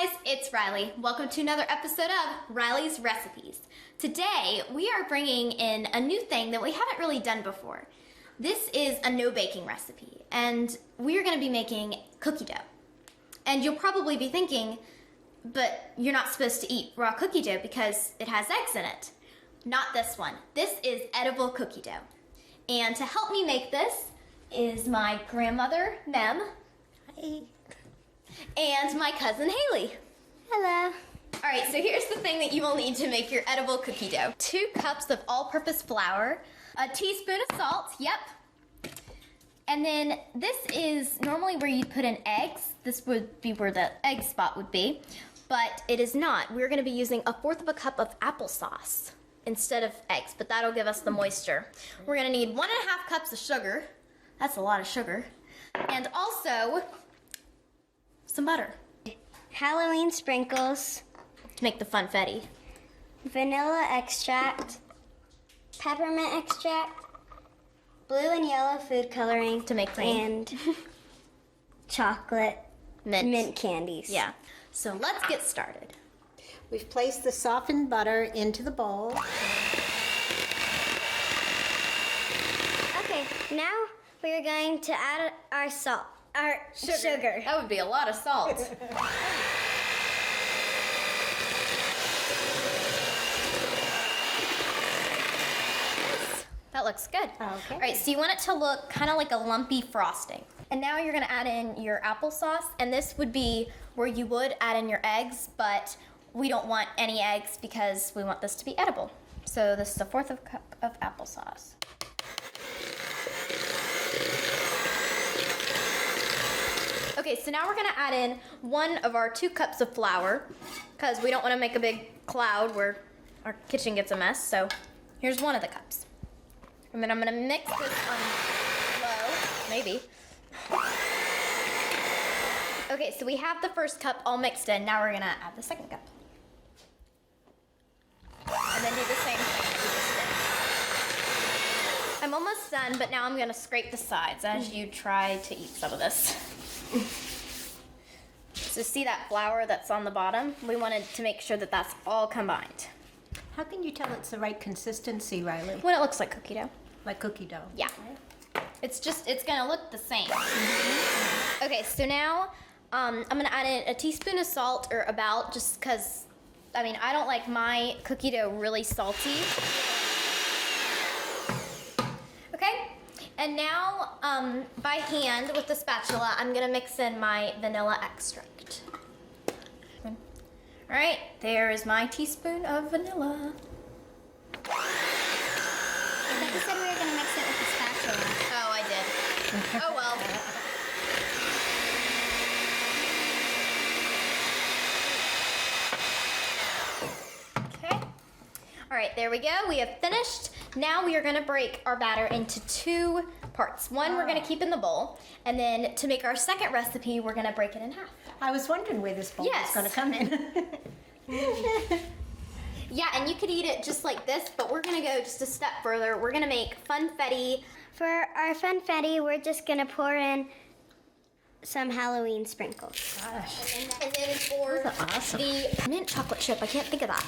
guys, it's Riley. Welcome to another episode of Riley's Recipes. Today, we are bringing in a new thing that we haven't really done before. This is a no baking recipe, and we are going to be making cookie dough. And you'll probably be thinking, but you're not supposed to eat raw cookie dough because it has eggs in it. Not this one. This is edible cookie dough. And to help me make this is my grandmother, Mem. Hi. And my cousin, Haley. Hello. All right, so here's the thing that you will need to make your edible cookie dough. 2 cups of all-purpose flour, a teaspoon of salt, yep. And then this is normally where you'd put in eggs. This would be where the egg spot would be, but it is not. We're gonna be using 1/4 cup of applesauce instead of eggs, but that'll give us the moisture. We're gonna need 1.5 cups of sugar. That's a lot of sugar. And also, some butter. Halloween sprinkles, To make the funfetti. vanilla extract, peppermint extract, blue and yellow food coloring, To make green. and chocolate mint candies. Yeah. So let's get started. We've placed the softened butter into the bowl. Okay, now we are going to add our salt, our sugar. That would be a lot of salt. That looks good. Okay. All right, so you want it to look kind of like a lumpy frosting. And now you're gonna add in your applesauce, and this would be where you would add in your eggs, but we don't want any eggs because we want this to be edible. So this is 1/4 cup of applesauce. Okay, so now we're gonna add in 1 of our 2 cups of flour because we don't wanna make a big cloud where our kitchen gets a mess. So here's 1 of the cups. And then I'm gonna mix this on low, maybe. Okay, so we have the 1st cup all mixed in. Now we're gonna add the 2nd cup. And then do the same thing that we just did. I'm almost done, but now I'm gonna scrape the sides as you try to eat some of this. So see that flour that's on the bottom? We wanted to make sure that that's all combined. How can you tell it's the right consistency, Riley? When it looks like cookie dough. Like cookie dough? Yeah. It's gonna look the same. Okay, so now I'm gonna add in a teaspoon of salt, or about, just because, I mean, I don't like my cookie dough really salty. Okay, and now by hand with the spatula, I'm gonna mix in my vanilla extract. All right, there is my teaspoon of vanilla. I thought you said we were going to mix it with the spatula. Oh, I did. Oh well. Okay. All right, there we go. We have finished. Now we are going to break our batter into 2 parts. One we're going to keep in the bowl, and then to make our second recipe, we're going to break it in half. I was wondering where this bowl Yes. was going to come in. Yeah, and you could eat it just like this, but we're going to go just a step further. We're going to make funfetti. For our funfetti, we're just going to pour in some Halloween sprinkles. Gosh. And then for Those are awesome. the mint chocolate chip, I can't think of that.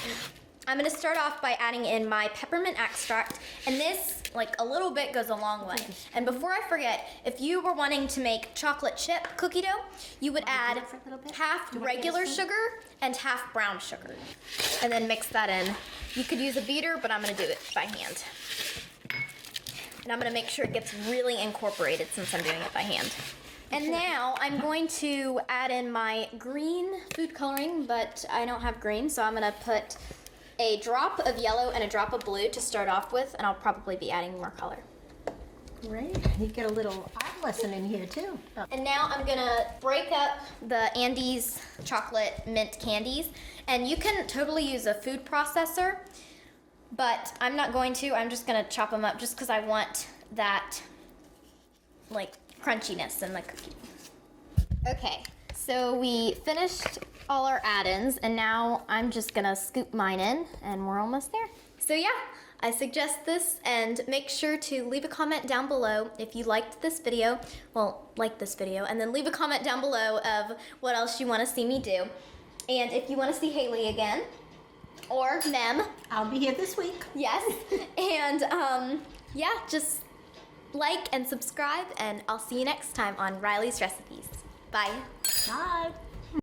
I'm gonna start off by adding in my peppermint extract, and this, like, a little bit goes a long way. And before I forget, if you were wanting to make chocolate chip cookie dough, you would add for a little bit? half Do you want to get regular a spoon? sugar and half brown sugar, and then mix that in. You could use a beater, but I'm gonna do it by hand. And I'm gonna make sure it gets really incorporated since I'm doing it by hand. And now I'm going to add in my green food coloring, but I don't have green, so I'm gonna put a drop of yellow and a drop of blue to start off with, and I'll probably be adding more color. Great. You get a little art lesson in here, too. Oh. And now I'm gonna break up the Andes chocolate mint candies, and you can totally use a food processor, but I'm not going to. I'm just gonna chop them up just because I want that, like, crunchiness in the cookie. Okay, so we finished all our add-ins, and now I'm just gonna scoop mine in, and we're almost there. So yeah, I suggest this, and make sure to leave a comment down below if you liked this video. Well, like this video, and then leave a comment down below of what else you want to see me do. And if you want to see Haley again, or Mem, I'll be here this week. yes. And yeah, just like and subscribe, and I'll see you next time on Riley's Recipes. Bye. Bye.